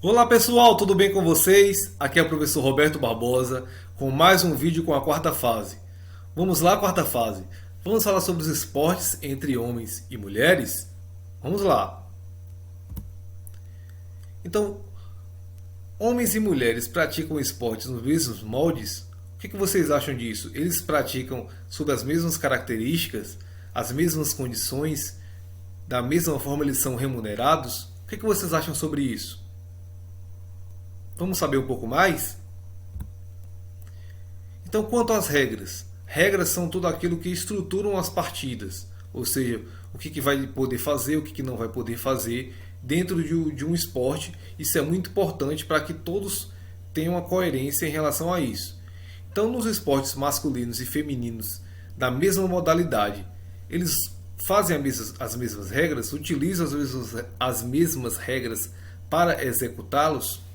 Olá pessoal, tudo bem com vocês? Aqui é o professor Roberto Barbosa com mais um vídeo com a quarta fase. Vamos lá, quarta fase. Vamos falar sobre os esportes entre homens e mulheres? Vamos lá. Então, homens e mulheres praticam esportes nos mesmos moldes? O que vocês acham disso? Eles praticam sob as mesmas características, as mesmas condições, da mesma forma eles são remunerados? O que vocês acham sobre isso? Vamos saber um pouco mais? Então, quanto às regras, regras são tudo aquilo que estruturam as partidas, ou seja, o que vai poder fazer, o que não vai poder fazer dentro de um esporte. Isso é muito importante para que todos tenham uma coerência em relação a isso. Então, nos esportes masculinos e femininos da mesma modalidade, eles fazem as mesmas regras, utilizam as mesmas regras para executá-los.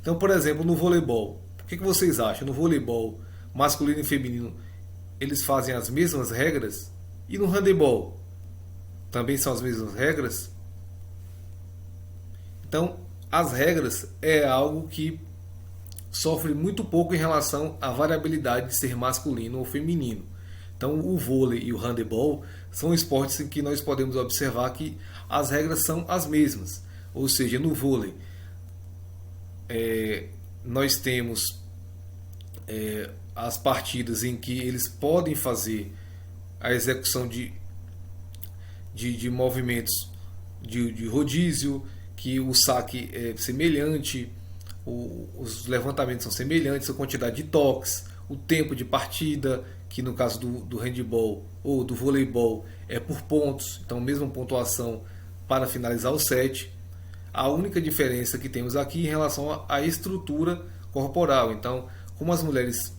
Então, por exemplo, no voleibol, o que vocês acham? No voleibol masculino e feminino, eles fazem as mesmas regras? E no handebol, também são as mesmas regras? Então, as regras é algo que sofre muito pouco em relação à variabilidade de ser masculino ou feminino. Então, o vôlei e o handebol são esportes em que nós podemos observar que as regras são as mesmas. Ou seja, no vôlei, nós temos as partidas em que eles podem fazer a execução de movimentos de rodízio, que o saque é semelhante, os levantamentos são semelhantes, a quantidade de toques, o tempo de partida, que no caso do handball ou do voleibol é por pontos, então mesma pontuação para finalizar o set. A única diferença que temos aqui em relação à estrutura corporal. Então, como as mulheres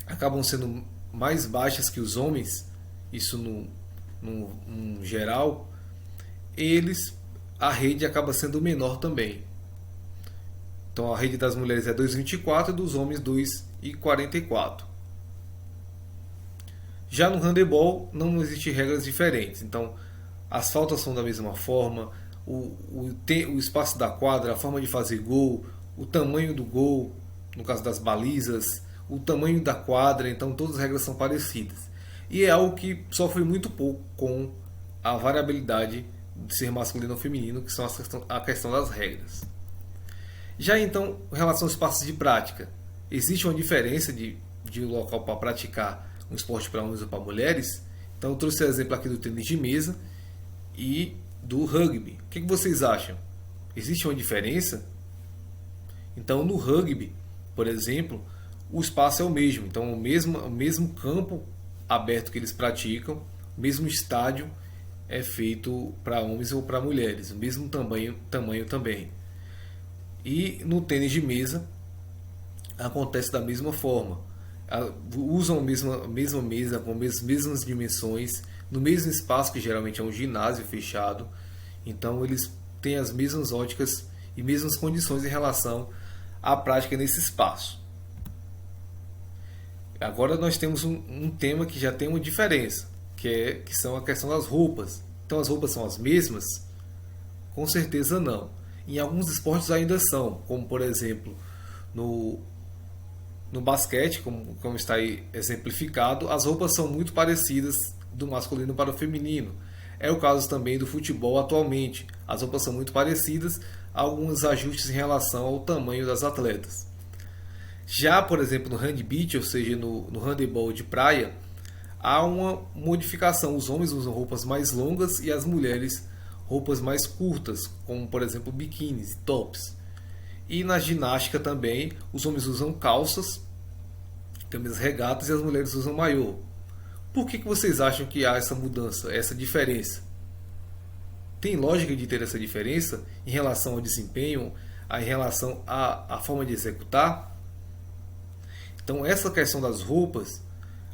acabam sendo mais baixas que os homens, isso no geral, a rede acaba sendo menor também. Então a rede das mulheres é 2,24 e dos homens 2,44. Já no handebol não existem regras diferentes. Então as faltas são da mesma forma, o espaço da quadra, a forma de fazer gol, o tamanho do gol, no caso das balizas, o tamanho da quadra, então todas as regras são parecidas. E é algo que sofre muito pouco com a variabilidade de ser masculino ou feminino, que são a questão das regras. Já então, em relação aos espaços de prática, existe uma diferença de local para praticar um esporte para homens ou para mulheres? Então eu trouxe o exemplo aqui do tênis de mesa e do rugby. O que vocês acham? Existe uma diferença? Então no rugby, por exemplo, o espaço é o mesmo. Então o mesmo campo aberto que eles praticam, o mesmo estádio é feito para homens ou para mulheres, o mesmo tamanho também. E no tênis de mesa acontece da mesma forma. Usam a mesma mesa com as mesmas dimensões, no mesmo espaço, que geralmente é um ginásio fechado. Então eles têm as mesmas óticas e mesmas condições em relação à prática nesse espaço. Agora nós temos um tema que já tem uma diferença, que são a questão das roupas. Então as roupas são as mesmas? Com certeza não. Em alguns esportes ainda são, como por exemplo no basquete, como está aí exemplificado, as roupas são muito parecidas do masculino para o feminino. É o caso também do futebol atualmente. As roupas são muito parecidas, há alguns ajustes em relação ao tamanho das atletas. Já, por exemplo, no handbeach, ou seja, no handebol de praia, há uma modificação. Os homens usam roupas mais longas e as mulheres roupas mais curtas, como por exemplo biquínis, tops. E na ginástica também, os homens usam calças, camisas regatas, e as mulheres usam maiô. Por que vocês acham que há essa mudança, essa diferença? Tem lógica de ter essa diferença em relação ao desempenho, em relação à forma de executar? Então essa questão das roupas,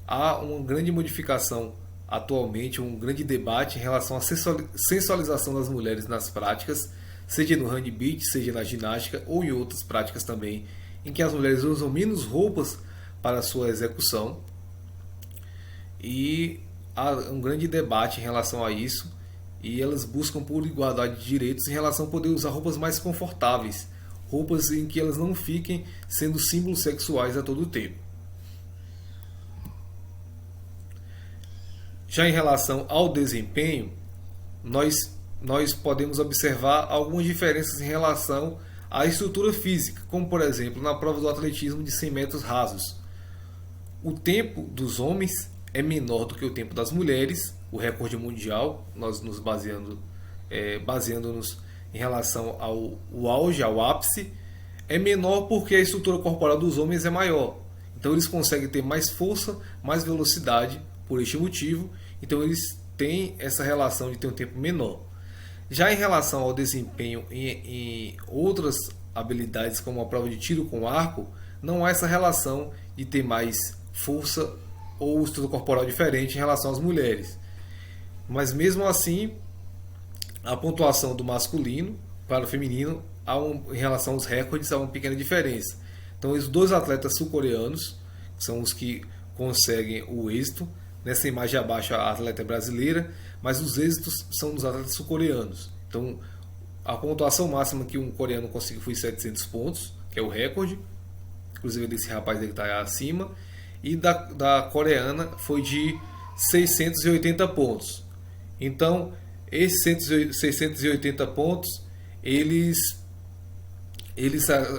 há uma grande modificação atualmente, um grande debate em relação à sensualização das mulheres nas práticas, seja no handbeach, seja na ginástica ou em outras práticas também, em que as mulheres usam menos roupas para a sua execução. E há um grande debate em relação a isso, e elas buscam por igualdade de direitos em relação a poder usar roupas mais confortáveis, roupas em que elas não fiquem sendo símbolos sexuais a todo tempo. Já em relação ao desempenho, nós podemos observar algumas diferenças em relação à estrutura física, como por exemplo na prova do atletismo de 100 metros rasos. O tempo dos homens é menor do que o tempo das mulheres, o recorde mundial, nós nos baseando-nos em relação ao auge, ao ápice, é menor porque a estrutura corporal dos homens é maior. Então eles conseguem ter mais força, mais velocidade por este motivo, então eles têm essa relação de ter um tempo menor. Já em relação ao desempenho em outras habilidades, como a prova de tiro com arco, não há essa relação de ter mais força ou estrutura corporal diferente em relação às mulheres. Mas mesmo assim, a pontuação do masculino para o feminino, em relação aos recordes, há uma pequena diferença. Então, os dois atletas sul-coreanos são os que conseguem o êxito. Nessa imagem abaixo, a atleta é brasileira, mas os êxitos são dos atletas sul-coreanos. Então, a pontuação máxima que um coreano conseguiu foi 700 pontos, que é o recorde. Inclusive, desse rapaz que está acima. E da coreana foi de 680 pontos. Então, esses 680 pontos, eles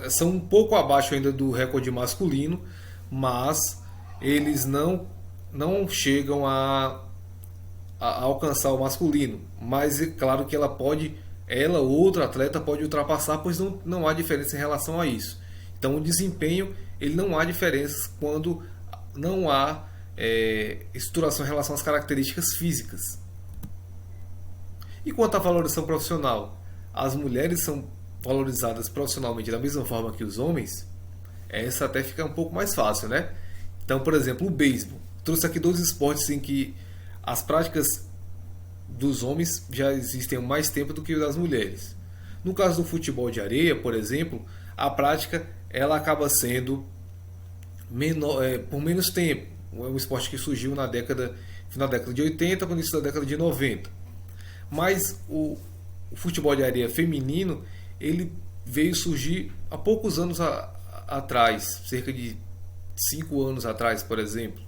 são um pouco abaixo ainda do recorde masculino, mas eles não chegam a alcançar o masculino. Mas é claro que ela ou outro atleta pode ultrapassar, pois não há diferença em relação a isso. Então, o desempenho, ele não há diferenças quando não há estruturação em relação às características físicas. E quanto à valorização profissional, as mulheres são valorizadas profissionalmente da mesma forma que os homens? Essa até fica um pouco mais fácil, né? Então, por exemplo, o beisebol. Trouxe aqui dois esportes em que as práticas dos homens já existem há mais tempo do que as das mulheres. No caso do futebol de areia, por exemplo, a prática ela acaba sendo menor, por menos tempo. É um esporte que surgiu final da década de 80 para o início da década de 90. Mas o futebol de areia feminino, ele veio surgir há poucos anos atrás, cerca de 5 anos atrás, por exemplo,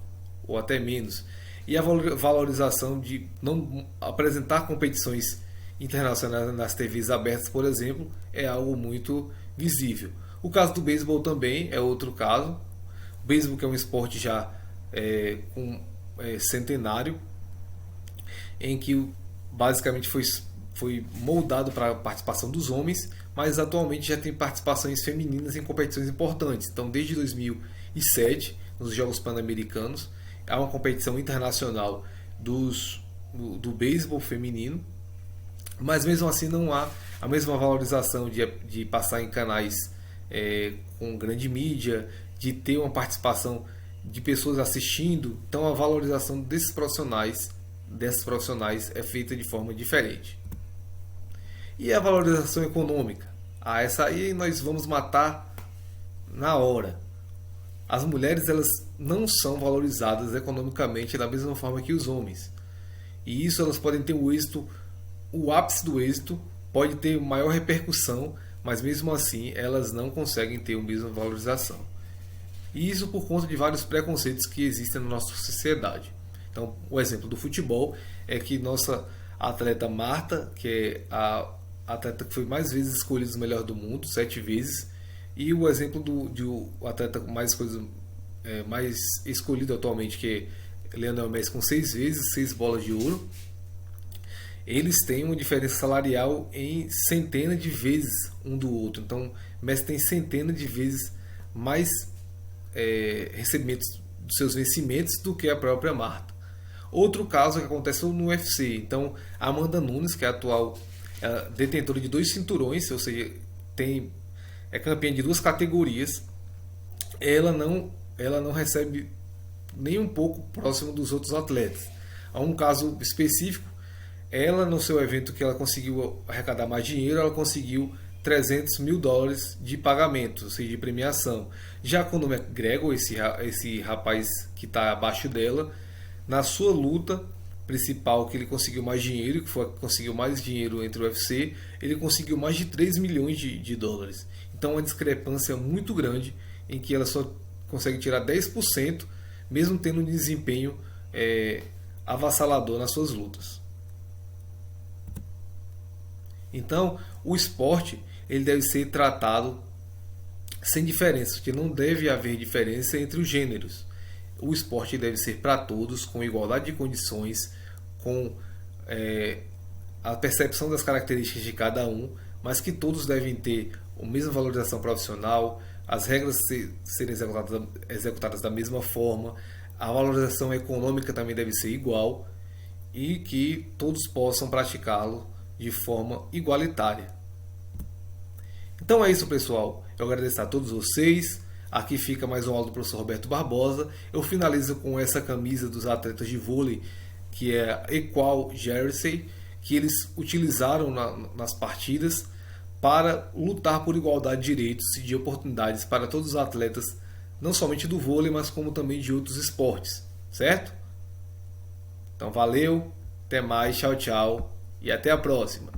ou até menos. E a valorização de não apresentar competições internacionais nas TVs abertas, por exemplo, é algo muito visível. O caso do beisebol também é outro caso. O beisebol, que é um esporte já centenário, em que basicamente foi moldado para a participação dos homens, mas atualmente já tem participações femininas em competições importantes. Então, desde 2007, nos Jogos Pan-Americanos, há uma competição internacional do beisebol feminino, mas mesmo assim não há a mesma valorização de passar em canais com grande mídia, de ter uma participação de pessoas assistindo. Então a valorização dessas profissionais é feita de forma diferente. E a valorização econômica? Essa aí nós vamos matar na hora. As mulheres, elas não são valorizadas economicamente da mesma forma que os homens. E isso elas podem ter o ápice do êxito, pode ter maior repercussão, mas mesmo assim elas não conseguem ter a mesma valorização. E isso por conta de vários preconceitos que existem na nossa sociedade. Então, o exemplo do futebol é que nossa atleta Marta, que é a atleta que foi mais vezes escolhida o melhor do mundo, 7 vezes, e o exemplo do atleta mais escolhido atualmente, que é Lionel Messi, com 6 vezes, 6 bolas de ouro. Eles têm uma diferença salarial em centenas de vezes um do outro. Então, Messi tem centenas de vezes mais recebimentos dos seus vencimentos do que a própria Marta. Outro caso que acontece no UFC. Então, a Amanda Nunes, que é a atual detentora de 2 cinturões, ou seja, é campeã de 2 categorias, ela não recebe nem um pouco próximo dos outros atletas. Há um caso específico. Ela, no seu evento que ela conseguiu arrecadar mais dinheiro, ela conseguiu $300 mil de pagamento, ou seja, de premiação. Já com o McGregor, esse rapaz que está abaixo dela, na sua luta principal, que ele conseguiu mais dinheiro, que foi a que conseguiu mais dinheiro entre o UFC, ele conseguiu mais de 3 milhões de dólares. Então, uma discrepância muito grande, em que ela só consegue tirar 10%, mesmo tendo um desempenho avassalador nas suas lutas. Então, o esporte ele deve ser tratado sem diferença, porque não deve haver diferença entre os gêneros. O esporte deve ser para todos, com igualdade de condições, com a percepção das características de cada um, mas que todos devem ter a mesma valorização profissional, as regras serem executadas da mesma forma, a valorização econômica também deve ser igual e que todos possam praticá-lo de forma igualitária. Então é isso, pessoal. Eu agradeço a todos vocês. Aqui fica mais uma aula do professor Roberto Barbosa. Eu finalizo com essa camisa dos atletas de vôlei, que é a Equal Jersey, que eles utilizaram nas partidas para lutar por igualdade de direitos e de oportunidades para todos os atletas, não somente do vôlei, mas como também de outros esportes, certo? Então valeu, até mais, tchau, tchau e até a próxima.